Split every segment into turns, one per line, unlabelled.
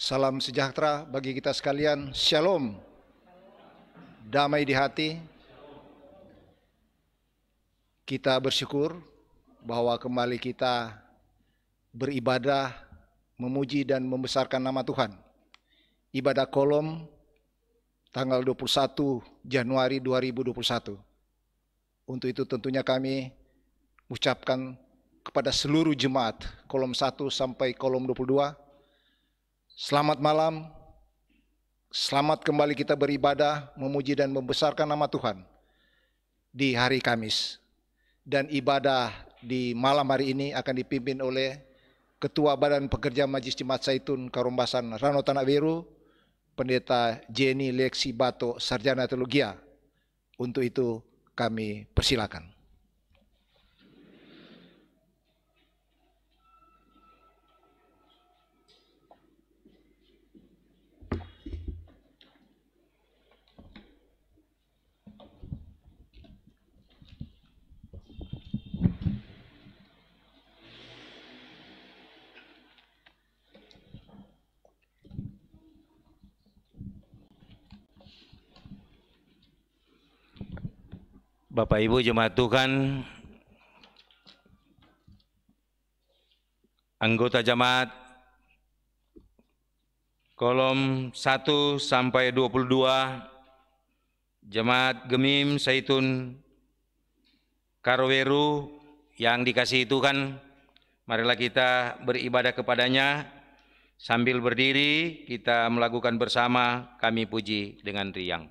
Salam sejahtera bagi kita sekalian. Shalom. Damai di hati. Kita bersyukur bahwa kembali kita beribadah, memuji dan membesarkan nama Tuhan. Ibadah Kolom tanggal 21 Januari 2021. Untuk itu tentunya kami ucapkan kepada seluruh jemaat Kolom 1 sampai Kolom 22, selamat malam, selamat kembali kita beribadah, memuji dan membesarkan nama Tuhan di hari Kamis. Dan ibadah di malam hari ini akan dipimpin oleh Ketua Badan Pekerja Majelis Jemaat Zaitun Karombasan Rano Tanak Weru, Pendeta Jenny Leksi Bato, Sarjana Teologia. Untuk itu kami persilakan.
Bapak Ibu Jemaat Tuhan, anggota jemaat Kolom 1 sampai 22, Jemaat Gemim Zaitun Karoweru yang dikasihi Tuhan, marilah kita beribadah kepadanya. Sambil berdiri kita melakukan bersama Kami Puji dengan riang.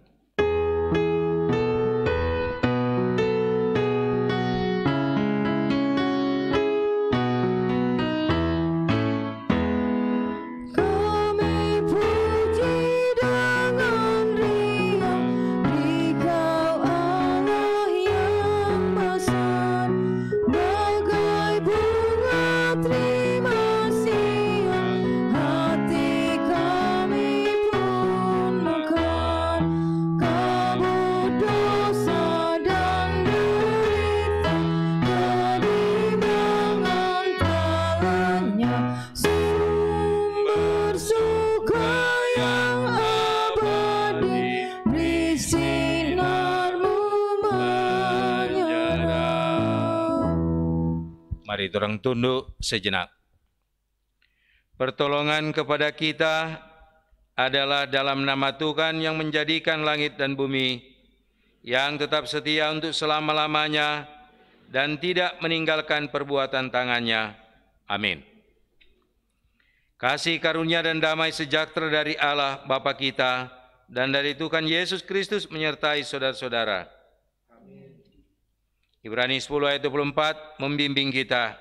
Mari orang tunduk sejenak. Pertolongan kepada kita adalah dalam nama Tuhan yang menjadikan langit dan bumi, yang tetap setia untuk selama-lamanya dan tidak meninggalkan perbuatan tangannya. Amin. Kasih karunia dan damai sejahtera dari Allah Bapa kita dan dari Tuhan Yesus Kristus menyertai saudara-saudara. Ibrani 10 ayat 24 membimbing kita.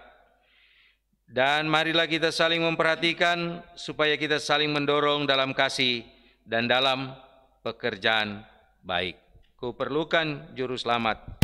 Dan marilah kita saling memperhatikan supaya kita saling mendorong dalam kasih dan dalam pekerjaan baik. Kuperlukan juru selamat.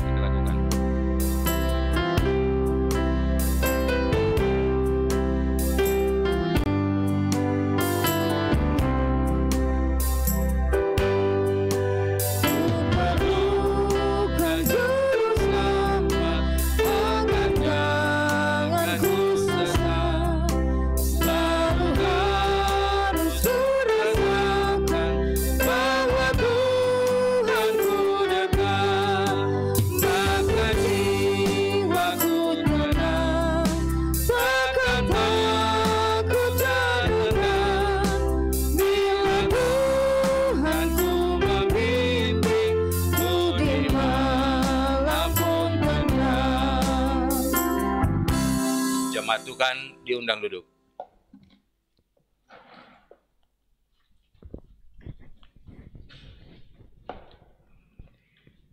Diundang duduk.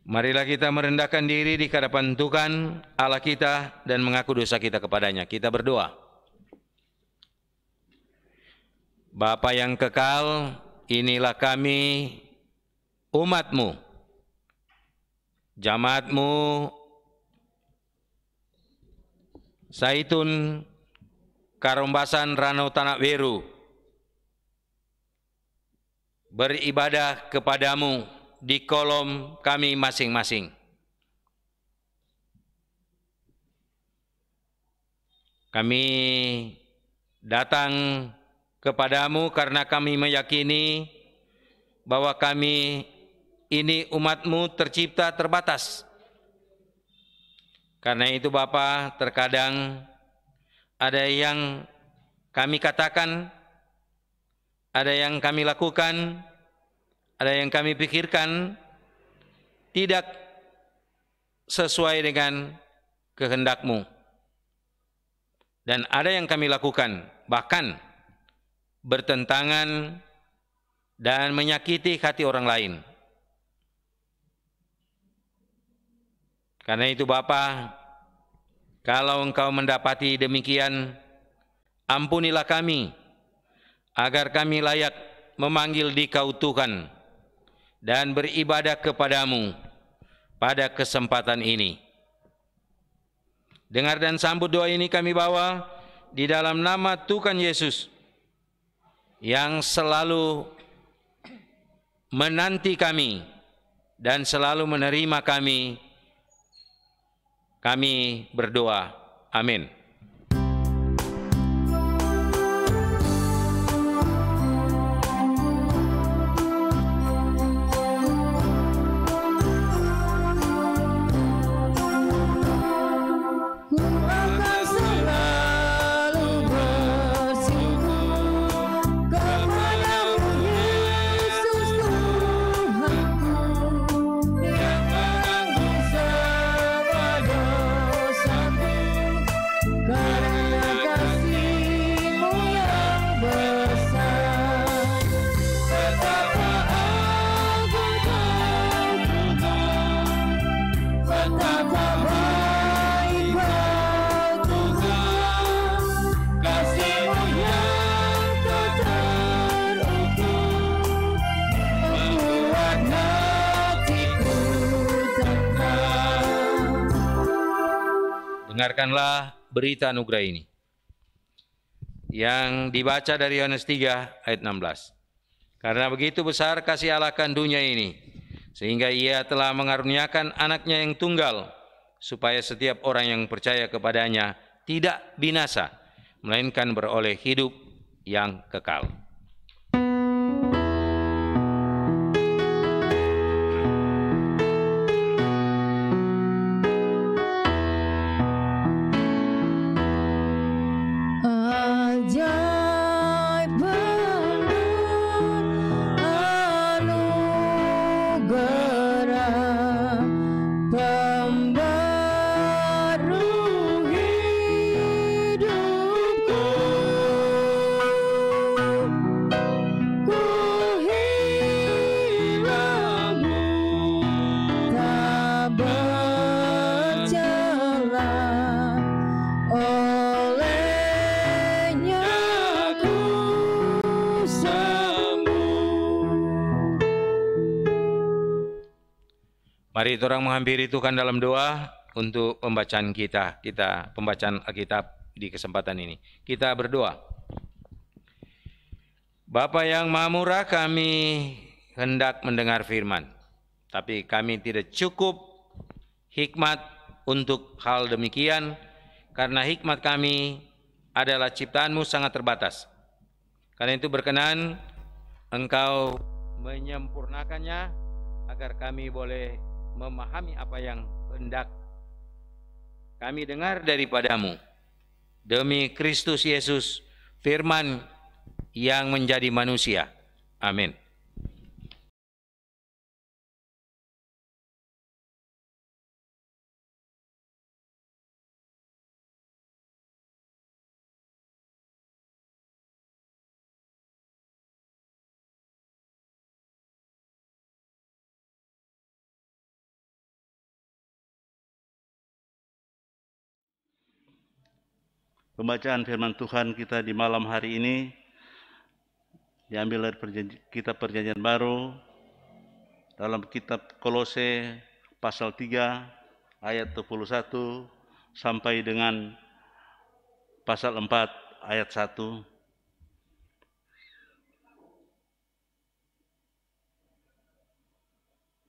Marilah kita merendahkan diri di hadapan Tuhan Allah kita dan mengaku dosa kita kepadanya. Kita berdoa. Bapa yang kekal, inilah kami, umat-Mu, jamaat-Mu, Zaitun Karombasan Rano Tanak Weru. beribadah kepadamu di kolom kami masing-masing. Kami datang kepadamu karena kami meyakini bahwa kami ini umat-Mu tercipta terbatas. Karena itu Bapa, terkadang ada yang kami katakan, ada yang kami lakukan, ada yang kami pikirkan tidak sesuai dengan kehendak-Mu. Dan ada yang kami lakukan bahkan bertentangan dan menyakiti hati orang lain. Karena itu Bapa, kalau Engkau mendapati demikian, ampunilah kami, agar kami layak memanggil Dikau Tuhan dan beribadah kepadamu pada kesempatan ini. Dengar dan sambut doa ini kami bawa di dalam nama Tuhan Yesus yang selalu menanti kami dan selalu menerima kami. Kami berdoa. Amin. Dengarkanlah berita anugerah ini yang dibaca dari Yohanes 3 ayat 16. Karena begitu besar kasih Allah akan dunia ini, sehingga Ia telah mengaruniakan anaknya yang tunggal, supaya setiap orang yang percaya kepadanya tidak binasa, melainkan beroleh hidup yang kekal. Mari kita orang menghampiri Tuhan dalam doa untuk pembacaan kita pembacaan Alkitab di kesempatan ini. Kita berdoa. Bapa yang Maha Murah, kami hendak mendengar firman, tapi kami tidak cukup hikmat untuk hal demikian, karena hikmat kami adalah ciptaan-Mu sangat terbatas. Karena itu berkenan Engkau menyempurnakannya, agar kami boleh memahami apa yang hendak kami dengar daripada-Mu. Demi Kristus Yesus, firman yang menjadi manusia. Amin.
Pembacaan firman Tuhan kita di malam hari ini diambil dari kitab Perjanjian Baru dalam kitab Kolose pasal 3 ayat 21 sampai dengan pasal 4 ayat 1.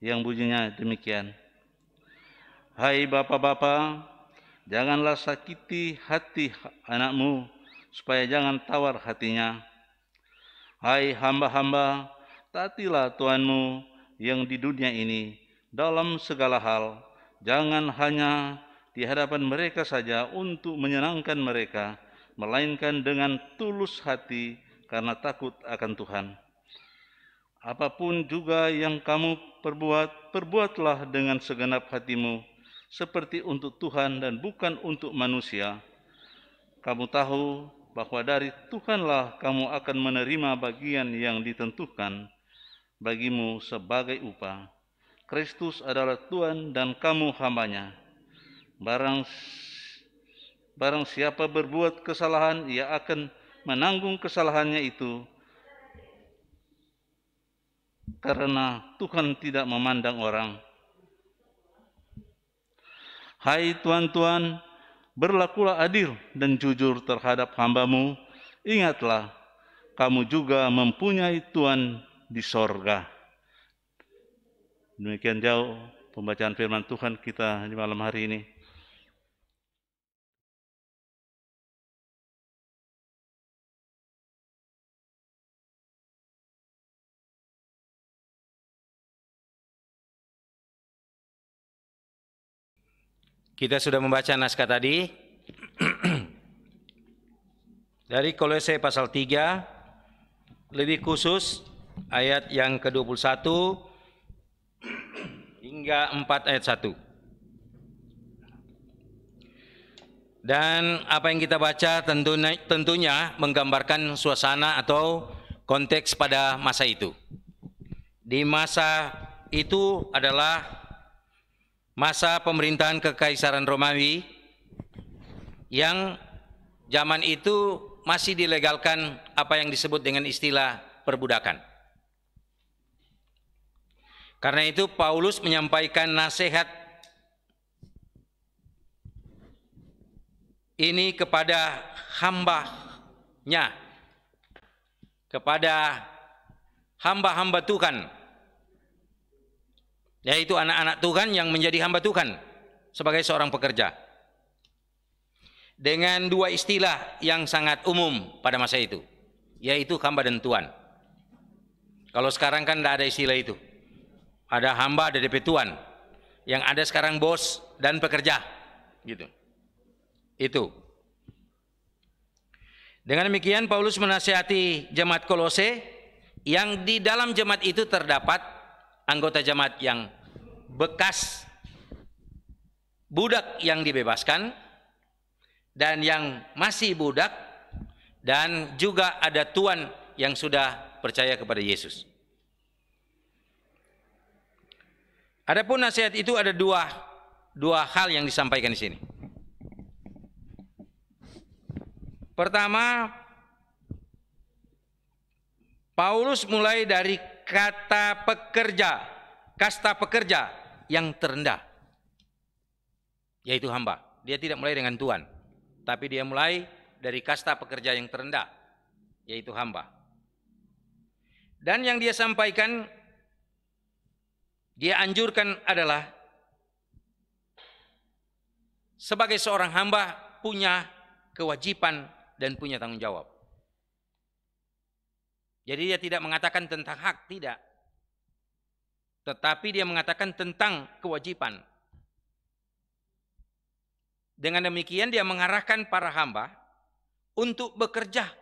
yang bunyinya demikian. Hai bapak-bapak, janganlah sakiti hati anakmu, supaya jangan tawar hatinya. Hai hamba-hamba, taatilah Tuhanmu yang di dunia ini dalam segala hal, jangan hanya di hadapan mereka saja untuk menyenangkan mereka, melainkan dengan tulus hati karena takut akan Tuhan. Apapun juga yang kamu perbuat, perbuatlah dengan segenap hatimu, seperti untuk Tuhan dan bukan untuk manusia. Kamu tahu bahwa dari Tuhanlah kamu akan menerima bagian yang ditentukan bagimu sebagai upah. Kristus adalah Tuhan dan kamu hambanya. Barang siapa berbuat kesalahan, ia akan menanggung kesalahannya itu, karena Tuhan tidak memandang orang. Hai tuan-tuan, berlakulah adil dan jujur terhadap hambamu. Ingatlah, kamu juga mempunyai Tuhan di sorga. Demikian jauh pembacaan firman Tuhan kita di malam hari ini.
Kita sudah membaca naskah tadi dari Kolose pasal 3, lebih khusus ayat yang ke-21 hingga 4 ayat 1. Dan apa yang kita baca tentunya menggambarkan suasana atau konteks pada masa itu. Di masa itu adalah masa pemerintahan Kekaisaran Romawi yang zaman itu masih dilegalkan apa yang disebut dengan istilah perbudakan. Karena itu Paulus menyampaikan nasihat ini kepada hambanya, kepada hamba-hamba Tuhan, yaitu anak-anak Tuhan yang menjadi hamba Tuhan sebagai seorang pekerja, dengan dua istilah yang sangat umum pada masa itu, yaitu hamba dan tuan. Kalau sekarang kan tidak ada istilah itu. Ada hamba, ada DP tuan. Yang ada sekarang bos dan pekerja, gitu. Itu. Dengan demikian Paulus menasihati jemaat Kolose, yang di dalam jemaat itu terdapat anggota jemaat yang bekas budak yang dibebaskan, dan yang masih budak, dan juga ada tuan yang sudah percaya kepada Yesus. Adapun nasihat itu ada dua hal yang disampaikan di sini. Pertama, Paulus mulai dari kata pekerja, kasta pekerja yang terendah, yaitu hamba. Dia tidak mulai dengan tuan, tapi dia mulai dari kasta pekerja yang terendah, yaitu hamba. Dan yang dia sampaikan, dia anjurkan adalah sebagai seorang hamba punya kewajiban dan punya tanggung jawab. Jadi dia tidak mengatakan tentang hak, tidak. Tetapi dia mengatakan tentang kewajiban. Dengan demikian dia mengarahkan para hamba untuk bekerja.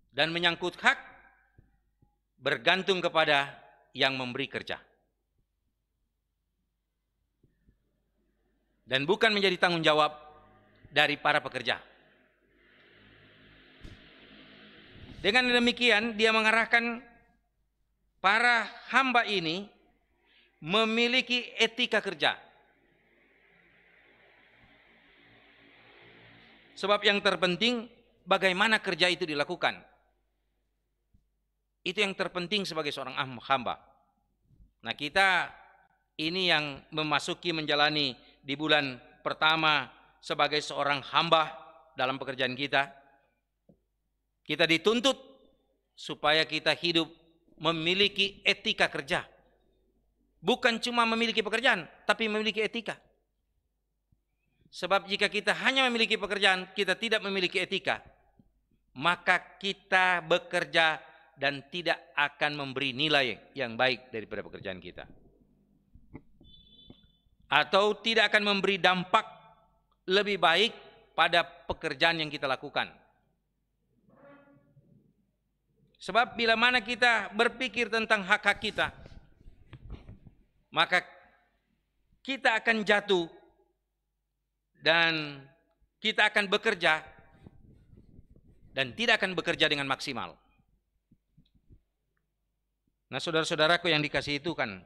Dan menyangkut hak bergantung kepada yang memberi kerja. Dan bukan menjadi tanggung jawab dari para pekerja. Dengan demikian dia mengarahkan para hamba ini memiliki etika kerja. Sebab yang terpenting bagaimana kerja itu dilakukan. Itu yang terpenting sebagai seorang hamba. Nah, kita ini yang memasuki menjalani di bulan pertama sebagai seorang hamba dalam pekerjaan kita. Kita dituntut supaya kita hidup memiliki etika kerja. Bukan cuma memiliki pekerjaan, tapi memiliki etika. Sebab jika kita hanya memiliki pekerjaan, kita tidak memiliki etika, maka kita bekerja dan tidak akan memberi nilai yang baik daripada pekerjaan kita. Atau tidak akan memberi dampak lebih baik pada pekerjaan yang kita lakukan. Sebab bila mana kita berpikir tentang hak-hak kita, maka kita akan jatuh dan kita akan bekerja dan tidak akan bekerja dengan maksimal. Nah, saudara-saudaraku yang dikasihi Tuhan,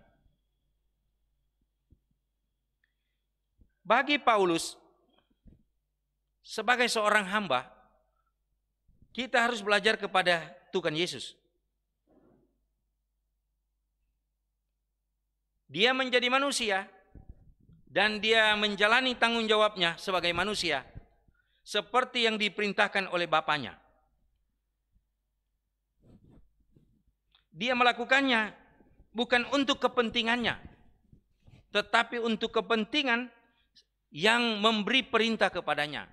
bagi Paulus sebagai seorang hamba, kita harus belajar kepada Tuhan Yesus. Dia menjadi manusia dan dia menjalani tanggung jawabnya sebagai manusia seperti yang diperintahkan oleh Bapaknya. Dia melakukannya bukan untuk kepentingannya, tetapi untuk kepentingan yang memberi perintah kepadanya.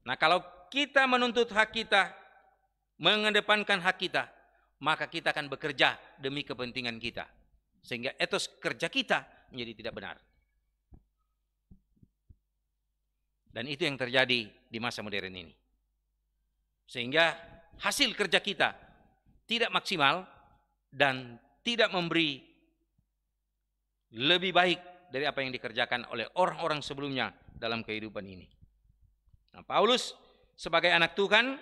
Nah, kalau kita menuntut hak kita, mengedepankan hak kita, maka kita akan bekerja demi kepentingan kita. Sehingga etos kerja kita menjadi tidak benar. Dan itu yang terjadi di masa modern ini. Sehingga hasil kerja kita tidak maksimal dan tidak memberi lebih baik dari apa yang dikerjakan oleh orang-orang sebelumnya dalam kehidupan ini. Nah, Paulus sebagai anak Tuhan,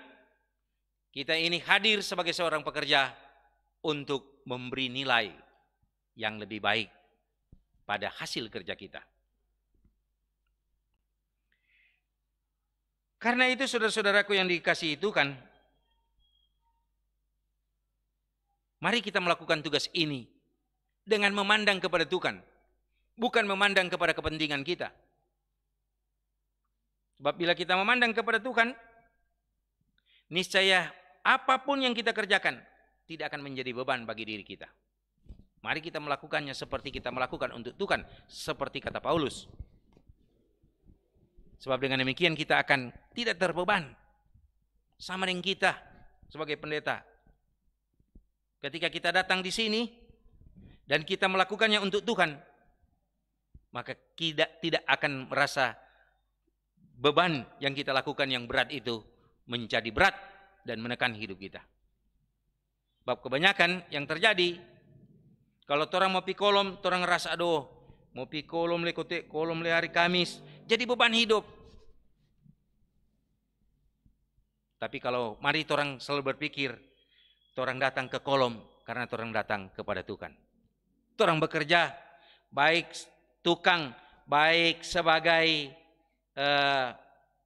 kita ini hadir sebagai seorang pekerja untuk memberi nilai yang lebih baik pada hasil kerja kita. Karena itu saudara-saudaraku yang dikasihi Tuhan, mari kita melakukan tugas ini dengan memandang kepada Tuhan, bukan memandang kepada kepentingan kita. Sebab bila kita memandang kepada Tuhan, niscaya apapun yang kita kerjakan tidak akan menjadi beban bagi diri kita. Mari kita melakukannya seperti kita melakukan untuk Tuhan, seperti kata Paulus. Sebab dengan demikian kita akan tidak terbeban sama dengan kita sebagai pendeta. Ketika kita datang di sini dan kita melakukannya untuk Tuhan, maka kita tidak akan merasa beban yang kita lakukan yang berat itu menjadi berat dan menekan hidup kita. Sebab kebanyakan yang terjadi, kalau orang mau pi kolom, orang ngerasa aduh, mau pi kolom le kote, kolom le hari Kamis, jadi beban hidup. Tapi kalau mari orang selalu berpikir, orang datang ke kolom karena orang datang kepada Tuhan. Orang bekerja, baik tukang, baik sebagai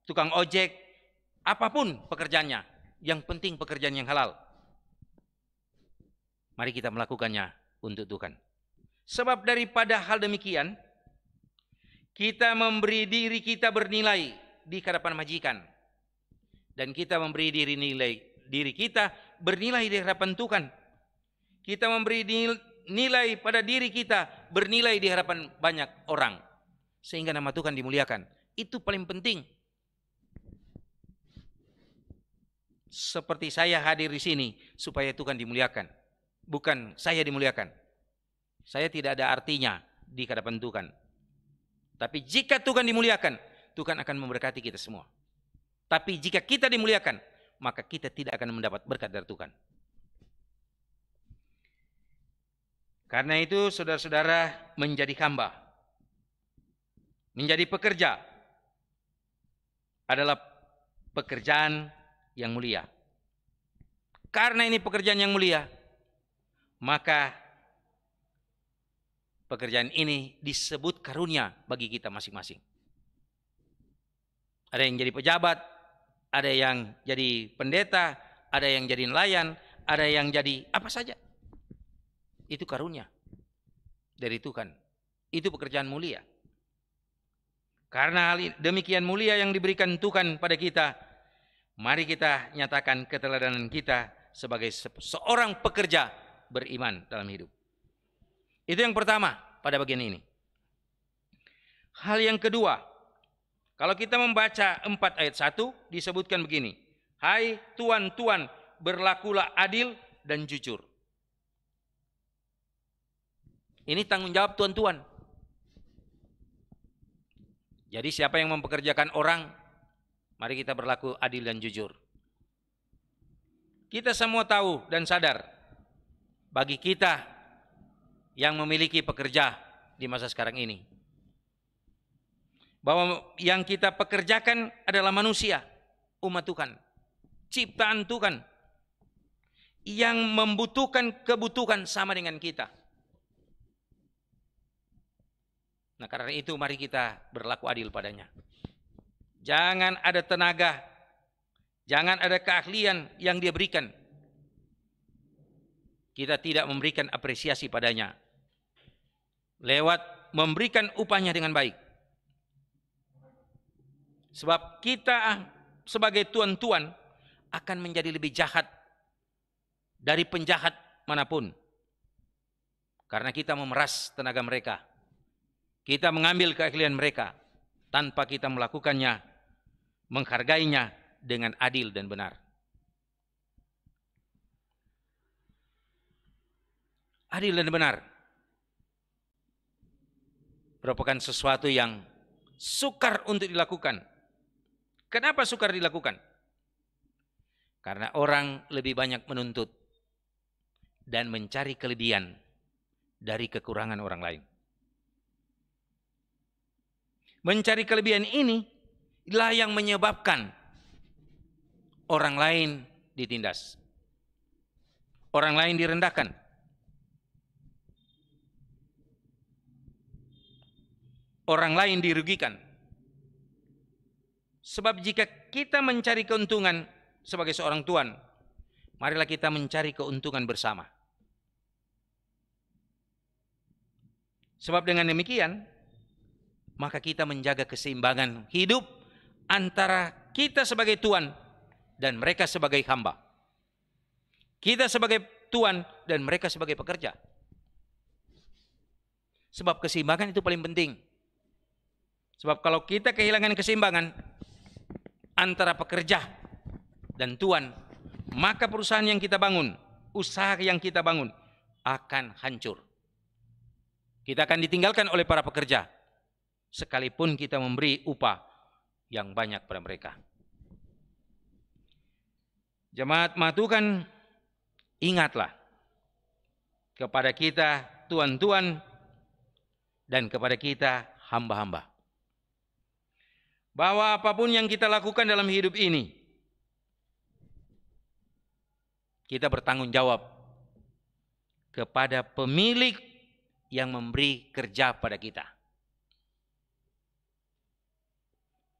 tukang ojek, apapun pekerjaannya, yang penting pekerjaan yang halal. Mari kita melakukannya untuk Tuhan. Sebab daripada hal demikian, kita memberi diri kita bernilai di hadapan majikan. Dan kita memberi diri kita bernilai di hadapan Tuhan. Kita memberi nilai pada diri kita bernilai di hadapan banyak orang. Sehingga nama Tuhan dimuliakan. Itu paling penting. Seperti saya hadir di sini supaya Tuhan dimuliakan. Bukan saya dimuliakan. Saya tidak ada artinya di hadapan Tuhan. Tapi jika Tuhan dimuliakan, Tuhan akan memberkati kita semua. Tapi jika kita dimuliakan, maka kita tidak akan mendapat berkat dari Tuhan. Karena itu saudara-saudara, menjadi hamba, menjadi pekerja adalah pekerjaan yang mulia. Karena ini pekerjaan yang mulia, maka pekerjaan ini disebut karunia bagi kita masing-masing. Ada yang jadi pejabat, ada yang jadi pendeta, ada yang jadi nelayan, ada yang jadi apa saja. Itu karunia dari Tuhan. Itu pekerjaan mulia. Karena hal demikian mulia yang diberikan Tuhan pada kita, mari kita nyatakan keteladanan kita sebagai seorang pekerja beriman dalam hidup. Itu yang pertama pada bagian ini. Hal yang kedua, kalau kita membaca 4 ayat 1 disebutkan begini. Hai tuan-tuan, berlakulah adil dan jujur. Ini tanggung jawab tuan-tuan. Jadi siapa yang mempekerjakan orang, mari kita berlaku adil dan jujur. Kita semua tahu dan sadar, bagi kita yang memiliki pekerja di masa sekarang ini, bahwa yang kita pekerjakan adalah manusia, umat Tuhan, ciptaan Tuhan, yang membutuhkan kebutuhan sama dengan kita. Nah, karena itu mari kita berlaku adil padanya. Jangan ada tenaga, jangan ada keahlian yang dia berikan, kita tidak memberikan apresiasi padanya lewat memberikan upahnya dengan baik. Sebab kita sebagai tuan-tuan akan menjadi lebih jahat dari penjahat manapun. Karena kita memeras tenaga mereka. Kita mengambil keahlian mereka tanpa kita melakukannya, menghargainya dengan adil dan benar. Adil dan benar merupakan sesuatu yang sukar untuk dilakukan. Kenapa sukar dilakukan? Karena orang lebih banyak menuntut dan mencari kelebihan dari kekurangan orang lain. Mencari kelebihan ini adalah yang menyebabkan orang lain ditindas, orang lain direndahkan, orang lain dirugikan. Sebab jika kita mencari keuntungan sebagai seorang tuan, marilah kita mencari keuntungan bersama. Sebab dengan demikian, maka kita menjaga keseimbangan hidup antara kita sebagai tuan dan mereka sebagai hamba. Kita sebagai tuan dan mereka sebagai pekerja. Sebab keseimbangan itu paling penting. Sebab kalau kita kehilangan keseimbangan antara pekerja dan tuan, maka perusahaan yang kita bangun, usaha yang kita bangun akan hancur. Kita akan ditinggalkan oleh para pekerja, sekalipun kita memberi upah yang banyak pada mereka. Jemaat Tuhan, ingatlah kepada kita tuan-tuan dan kepada kita hamba-hamba, bahwa apapun yang kita lakukan dalam hidup ini, kita bertanggung jawab kepada pemilik yang memberi kerja pada kita.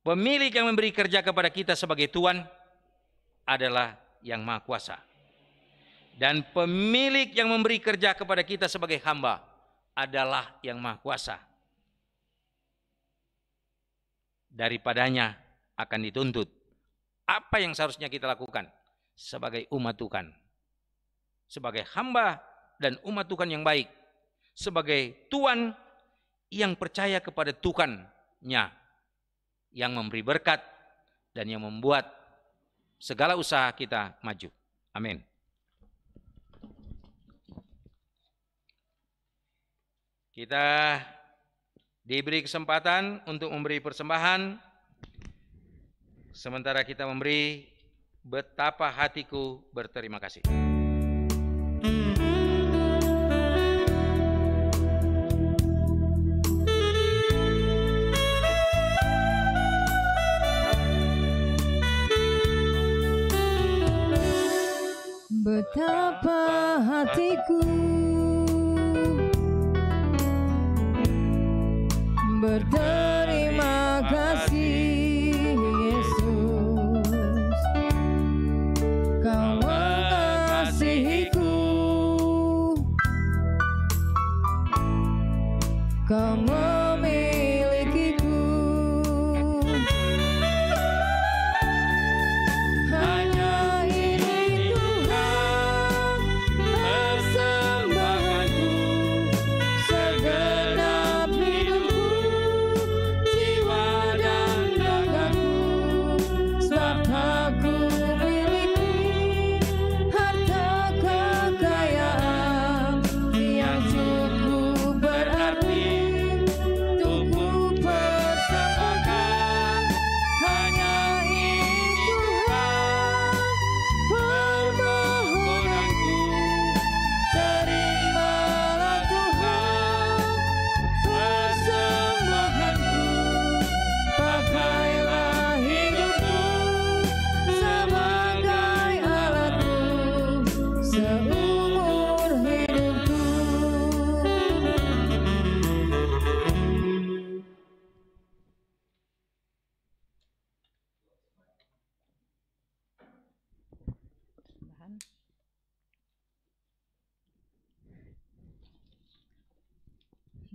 Pemilik yang memberi kerja kepada kita sebagai tuan adalah yang Maha Kuasa. Dan pemilik yang memberi kerja kepada kita sebagai hamba adalah yang Maha Kuasa. Daripadanya akan dituntut apa yang seharusnya kita lakukan sebagai umat Tuhan, sebagai hamba dan umat Tuhan yang baik, sebagai tuan yang percaya kepada Tuhannya, yang memberi berkat dan yang membuat segala usaha kita maju. Amin. Kita diberi kesempatan untuk memberi persembahan, sementara kita memberi betapa hatiku berterima kasih.
Betapa hatiku berterima kasih, Yesus, Kau mengasihiku, Kau memilikiku. Hanya ini Tuhan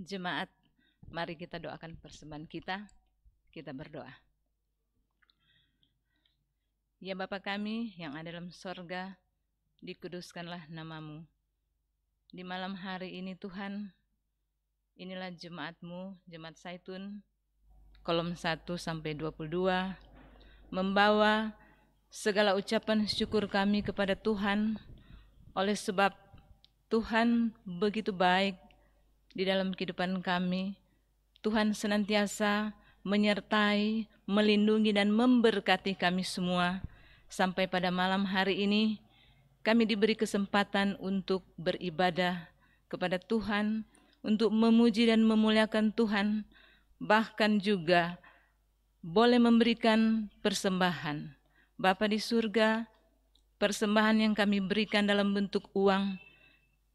Jemaat, mari kita doakan persembahan kita. Kita berdoa. Ya Bapa kami yang ada dalam sorga, dikuduskanlah nama-Mu. Di malam hari ini Tuhan, inilah jemaat-Mu, Jemaat Zaitun, kolom 1 sampai 22, membawa segala ucapan syukur kami kepada Tuhan, oleh sebab Tuhan begitu baik di dalam kehidupan kami. Tuhan senantiasa menyertai, melindungi dan memberkati kami semua. Sampai pada malam hari ini kami diberi kesempatan untuk beribadah kepada Tuhan, untuk memuji dan memuliakan Tuhan, bahkan juga boleh memberikan persembahan. Bapa di surga, persembahan yang kami berikan dalam bentuk uang,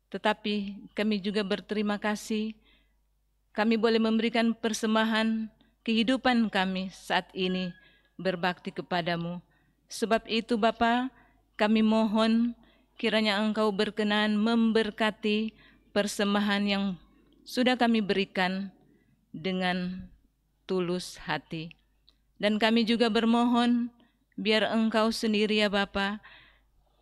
tetapi kami juga berterima kasih, kami boleh memberikan persembahan kehidupan kami saat ini berbakti kepadamu. Sebab itu Bapa, kami mohon kiranya Engkau berkenan memberkati persembahan yang sudah kami berikan dengan tulus hati. Dan kami juga bermohon biar Engkau sendiri ya Bapa,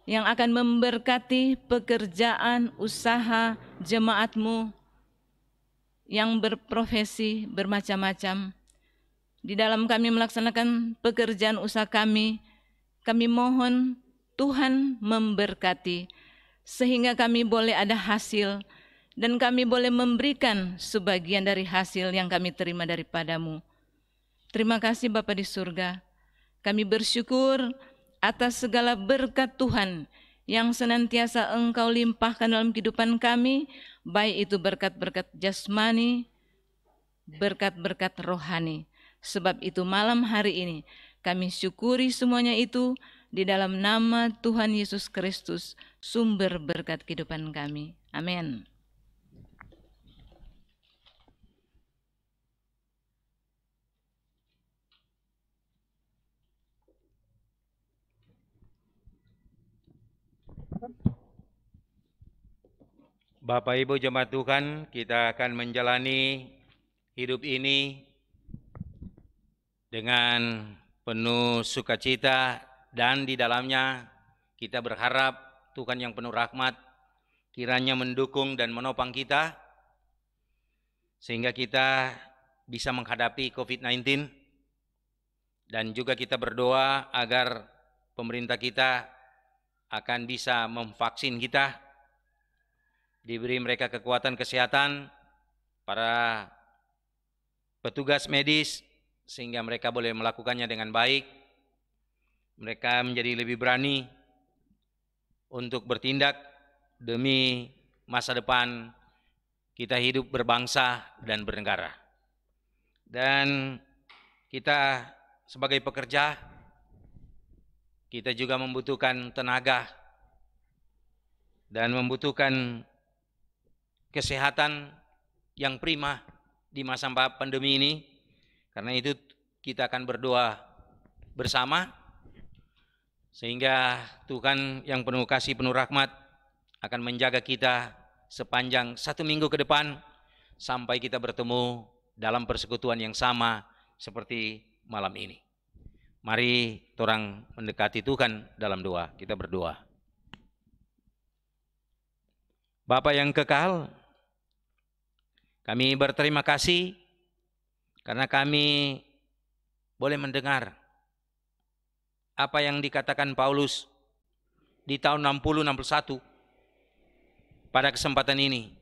yang akan memberkati pekerjaan usaha jemaat-Mu yang berprofesi bermacam-macam. Di dalam kami melaksanakan pekerjaan usaha kami mohon Tuhan memberkati, sehingga kami boleh ada hasil, dan kami boleh memberikan sebagian dari hasil yang kami terima daripada-Mu. Terima kasih Bapa di surga, kami bersyukur atas segala berkat Tuhan yang senantiasa Engkau limpahkan dalam kehidupan kami, baik itu berkat-berkat jasmani, berkat-berkat rohani. Sebab itu malam hari ini kami syukuri semuanya itu di dalam nama Tuhan Yesus Kristus, sumber berkat kehidupan kami. Amin.
Bapak Ibu jemaat Tuhan, kita akan menjalani hidup ini dengan penuh sukacita, dan di dalamnya kita berharap Tuhan yang penuh rahmat kiranya mendukung dan menopang kita sehingga kita bisa menghadapi COVID-19, dan juga kita berdoa agar pemerintah kita akan bisa memvaksin kita, diberi mereka kekuatan kesehatan, para petugas medis, sehingga mereka boleh melakukannya dengan baik. Mereka menjadi lebih berani untuk bertindak demi masa depan kita hidup berbangsa dan bernegara. Dan kita sebagai pekerja, kita juga membutuhkan tenaga dan membutuhkan kesehatan yang prima di masa pandemi ini. Karena itu kita akan berdoa bersama sehingga Tuhan yang penuh kasih, penuh rahmat akan menjaga kita sepanjang 1 minggu ke depan sampai kita bertemu dalam persekutuan yang sama seperti malam ini. Mari orang mendekati Tuhan dalam doa. Kita berdoa. Bapa yang kekal, kami berterima kasih karena kami boleh mendengar apa yang dikatakan Paulus di tahun 60-61 pada kesempatan ini.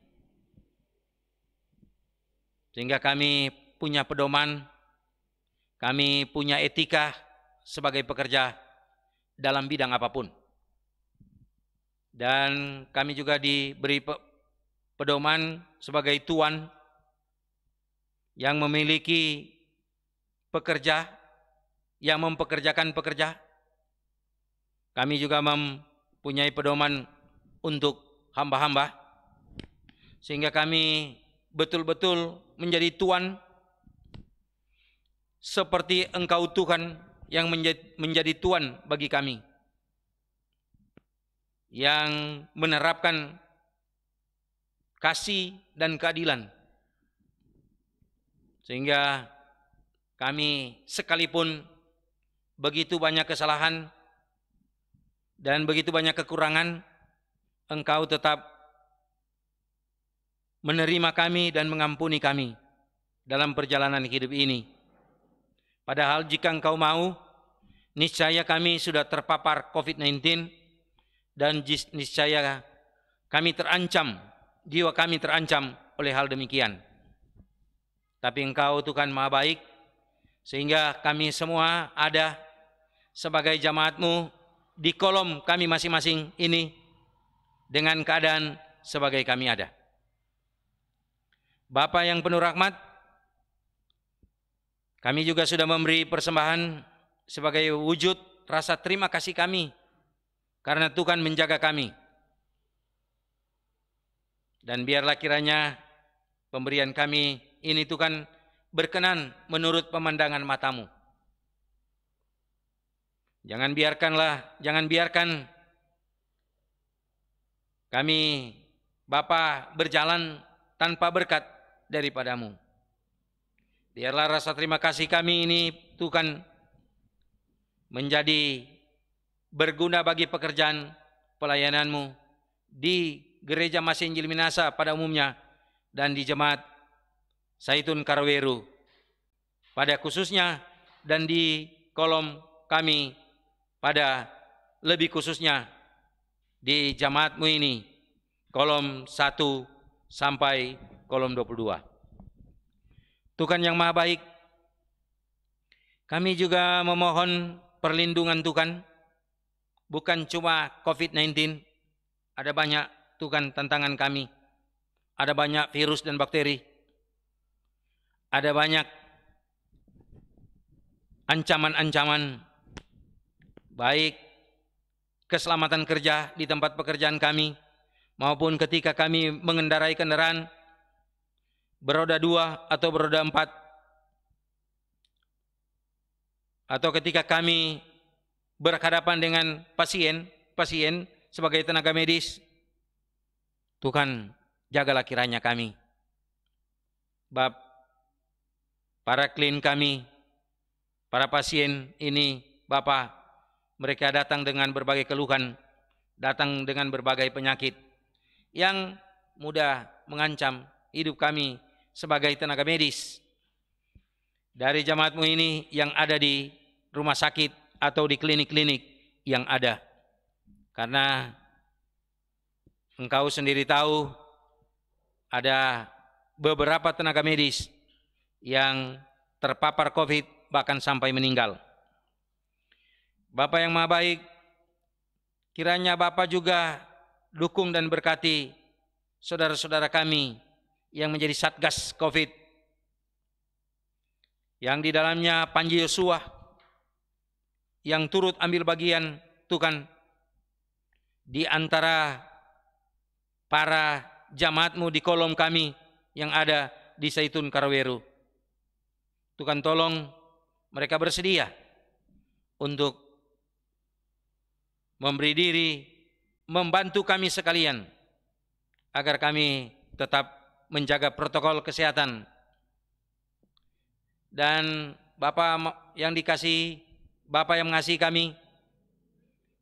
Sehingga kami punya pedoman, kami punya etika sebagai pekerja dalam bidang apapun. Dan kami juga diberi pedoman sebagai tuan yang memiliki pekerja, yang mempekerjakan pekerja. Kami juga mempunyai pedoman untuk hamba-hamba, sehingga kami betul-betul menjadi tuan seperti Engkau Tuhan yang menjadi tuan bagi kami, yang menerapkan kasih dan keadilan Sehingga kami sekalipun begitu banyak kesalahan dan begitu banyak kekurangan, Engkau tetap menerima kami dan mengampuni kami dalam perjalanan hidup ini. Padahal jika Engkau mau, niscaya kami sudah terpapar COVID-19 dan niscaya kami terancam, jiwa kami terancam oleh hal demikian. Tapi Engkau Tuhan Maha Baik, sehingga kami semua ada sebagai jamaat-Mu di kolom kami masing-masing ini dengan keadaan sebagai kami ada. Bapa yang penuh rahmat, kami juga sudah memberi persembahan sebagai wujud rasa terima kasih kami karena Tuhan menjaga kami. Dan biarlah kiranya pemberian kami ini Tuhan berkenan menurut pemandangan mata-Mu. Jangan biarkan kami Bapa berjalan tanpa berkat daripada-Mu. Biarlah rasa terima kasih kami ini Tuhan menjadi berguna bagi pekerjaan pelayanan-Mu di Gereja Masih Injil Minasa pada umumnya dan di Jemaat Saitun Karaweru pada khususnya dan di kolom kami pada lebih khususnya di jamaat-Mu ini kolom 1 sampai kolom 22. Tuhan yang Maha Baik, kami juga memohon perlindungan Tuhan, bukan cuma COVID-19, ada banyak Tuhan tantangan kami, ada banyak virus dan bakteri, ada banyak ancaman-ancaman, baik keselamatan kerja di tempat pekerjaan kami, maupun ketika kami mengendarai kendaraan beroda 2 atau beroda 4, atau ketika kami berhadapan dengan pasien sebagai tenaga medis. Tuhan, jagalah kiranya kami. Para klien kami, para pasien ini, Bapa, mereka datang dengan berbagai keluhan, datang dengan berbagai penyakit yang mudah mengancam hidup kami sebagai tenaga medis. Dari jamaat-Mu ini yang ada di rumah sakit atau di klinik-klinik yang ada. Karena Engkau sendiri tahu ada beberapa tenaga medis yang terpapar COVID bahkan sampai meninggal. Bapa yang Maha Baik, kiranya Bapa juga dukung dan berkati saudara-saudara kami yang menjadi Satgas COVID, yang di dalamnya Panji Yosua, yang turut ambil bagian Tuhan di antara para jamaat-Mu di kolom kami yang ada di Saitun Karaweru. Tuhan tolong mereka bersedia untuk memberi diri, membantu kami sekalian, agar kami tetap menjaga protokol kesehatan. Dan Bapa yang dikasih, Bapa yang mengasihi kami,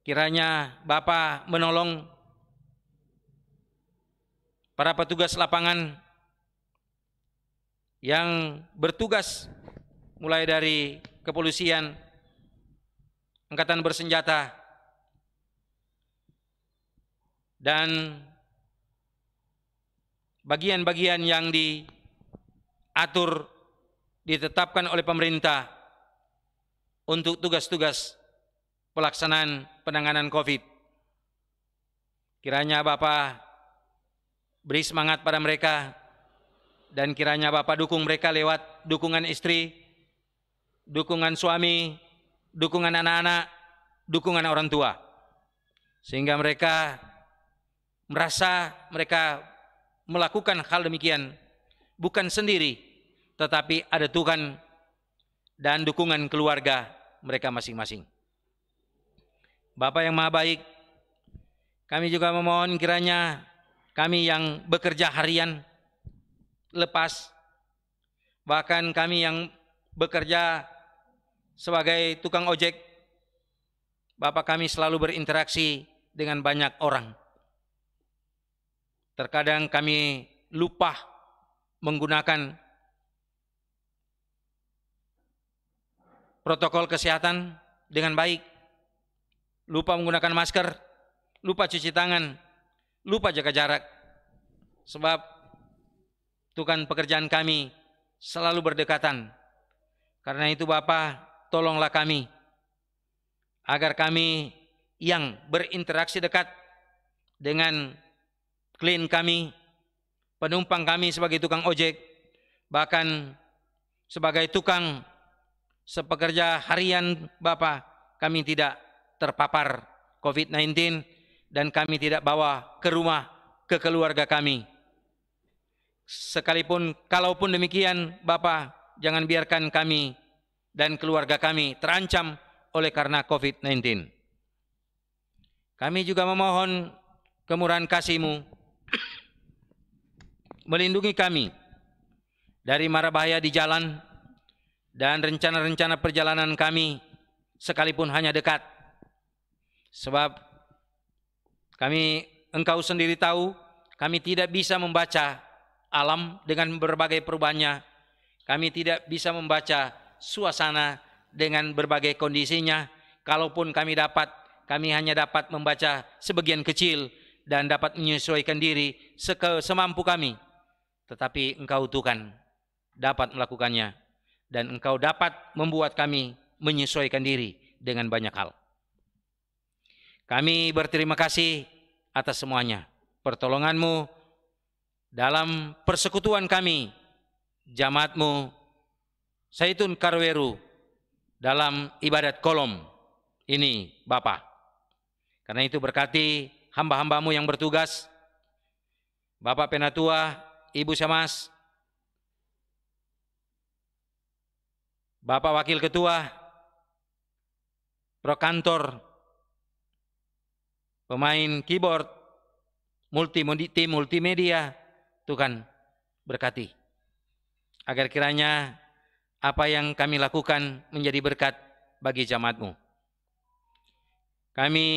kiranya Bapa menolong para petugas lapangan yang bertugas mulai dari kepolisian, angkatan bersenjata, dan bagian-bagian yang diatur, ditetapkan oleh pemerintah untuk tugas-tugas pelaksanaan penanganan COVID. Kiranya Bapa beri semangat pada mereka, dan kiranya Bapa dukung mereka lewat dukungan istri, dukungan suami, dukungan anak-anak, dukungan orang tua, sehingga mereka merasa mereka melakukan hal demikian bukan sendiri, tetapi ada Tuhan dan dukungan keluarga mereka masing-masing. Bapa yang Maha Baik, kami juga memohon kiranya kami yang bekerja harian lepas, bahkan kami yang bekerja sebagai tukang ojek, Bapak, kami selalu berinteraksi dengan banyak orang. Terkadang kami lupa menggunakan protokol kesehatan dengan baik, lupa menggunakan masker, lupa cuci tangan, lupa jaga jarak. Sebab tukan pekerjaan kami selalu berdekatan. Karena itu Bapak, tolonglah kami, agar kami yang berinteraksi dekat dengan klien kami, penumpang kami sebagai tukang ojek, bahkan sebagai tukang sepekerja harian Bapak, kami tidak terpapar COVID-19 dan kami tidak bawa ke rumah, ke keluarga kami. Sekalipun kalaupun demikian Bapak, jangan biarkan kami dan keluarga kami terancam oleh karena COVID-19. Kami juga memohon kemurahan kasih-Mu melindungi kami dari mara bahaya di jalan dan rencana-rencana perjalanan kami sekalipun hanya dekat. Sebab kami, Engkau sendiri tahu, kami tidak bisa membaca alam dengan berbagai perubahannya. Kami tidak bisa membaca suasana dengan berbagai kondisinya. Kalaupun kami dapat, kami hanya dapat membaca sebagian kecil dan dapat menyesuaikan diri semampu kami. Tetapi Engkau Tuhan dapat melakukannya, dan Engkau dapat membuat kami menyesuaikan diri dengan banyak hal. Kami berterima kasih atas semuanya, pertolongan-Mu dalam persekutuan kami, jamaat-Mu Zaitun Karweru, dalam ibadat kolom ini Bapa. Karena itu berkati hamba-hamba-Mu yang bertugas, Bapak Penatua, Ibu Syamas, Bapak Wakil Ketua, Prokantor, pemain keyboard, tim multimedia, Tuhan berkati. Agar kiranya apa yang kami lakukan menjadi berkat bagi jamaat-Mu. Kami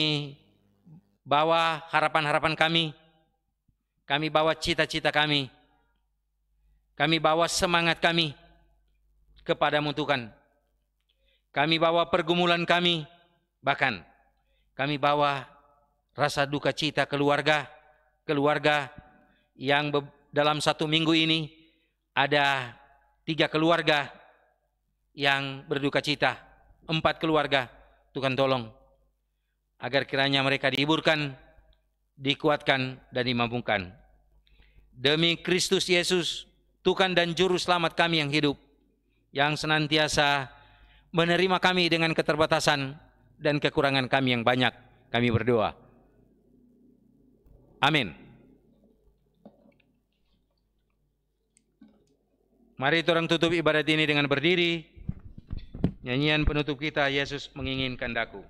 bawa harapan-harapan kami bawa cita-cita kami bawa semangat kami kepadamu Tuhan. Kami bawa pergumulan kami, bahkan kami bawa rasa duka cita keluarga yang dalam 1 minggu ini ada 3 keluarga yang berduka cita, 4 keluarga. Tuhan tolong agar kiranya mereka dihiburkan, dikuatkan, dan dimampukan. Demi Kristus Yesus, Tuhan dan Juru Selamat kami yang hidup, yang senantiasa menerima kami dengan keterbatasan dan kekurangan kami yang banyak, kami berdoa. Amin. Mari orang tutup ibadat ini dengan berdiri. Nyanyian penutup kita, Yesus menginginkan daku.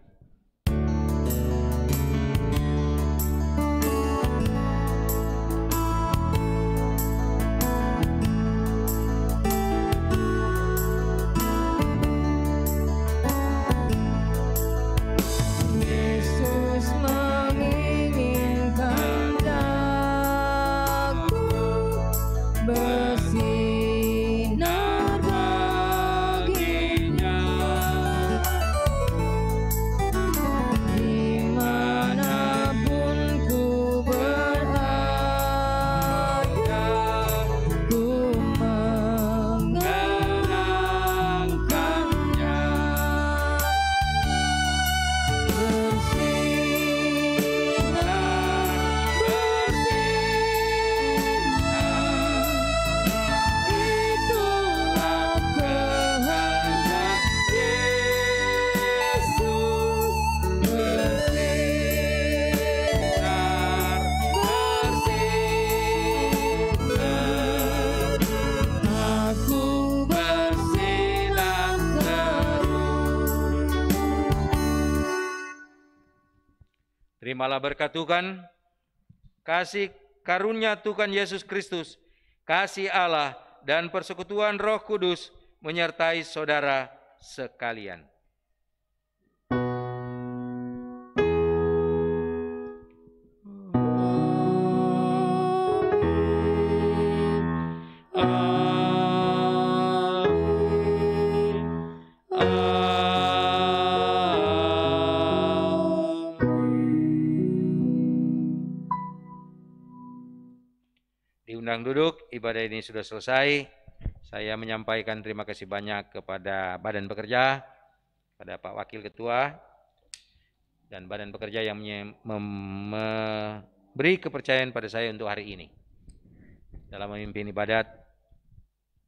Terimalah berkat Tuhan, kasih karunia Tuhan Yesus Kristus, kasih Allah, dan persekutuan Roh Kudus menyertai saudara sekalian. Diundang duduk, ibadah ini sudah selesai. Saya menyampaikan terima kasih banyak kepada Badan Pekerja, pada Pak Wakil Ketua, dan Badan Pekerja yang memberi kepercayaan pada saya untuk hari ini dalam memimpin ibadat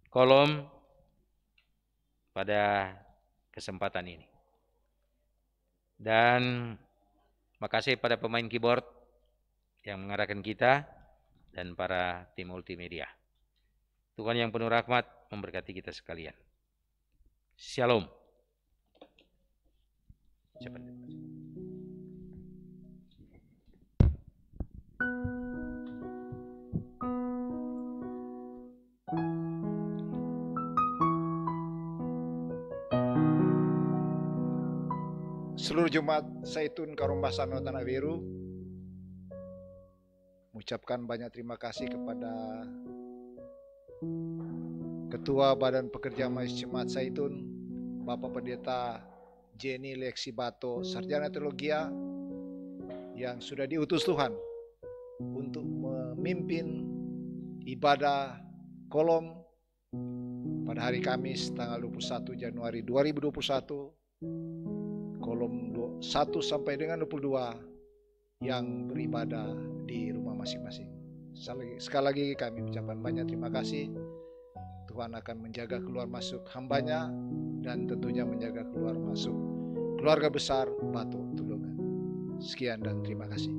kolom pada kesempatan ini. Dan makasih pada pemain keyboard yang mengarahkan kita dan para tim multimedia. Tuhan yang penuh rahmat memberkati kita sekalian. Shalom.
Seluruh Jemaat Zaitun Karombasano Tanah Biru mengucapkan banyak terima kasih kepada Ketua Badan Pekerja Majelis Jemaat Zaitun, Bapak Pendeta Jenny Leksibato, Sarjana Teologia, yang sudah diutus Tuhan untuk memimpin ibadah kolom pada hari Kamis tanggal 21 Januari 2021, kolom 1 sampai dengan 22 yang beribadah di rumah masing-masing. Sekali lagi kami ucapkan banyak terima kasih. Tuhan akan menjaga keluar masuk hambanya dan tentunya menjaga keluar masuk keluarga besar Batu Tulungan. Sekian dan terima kasih.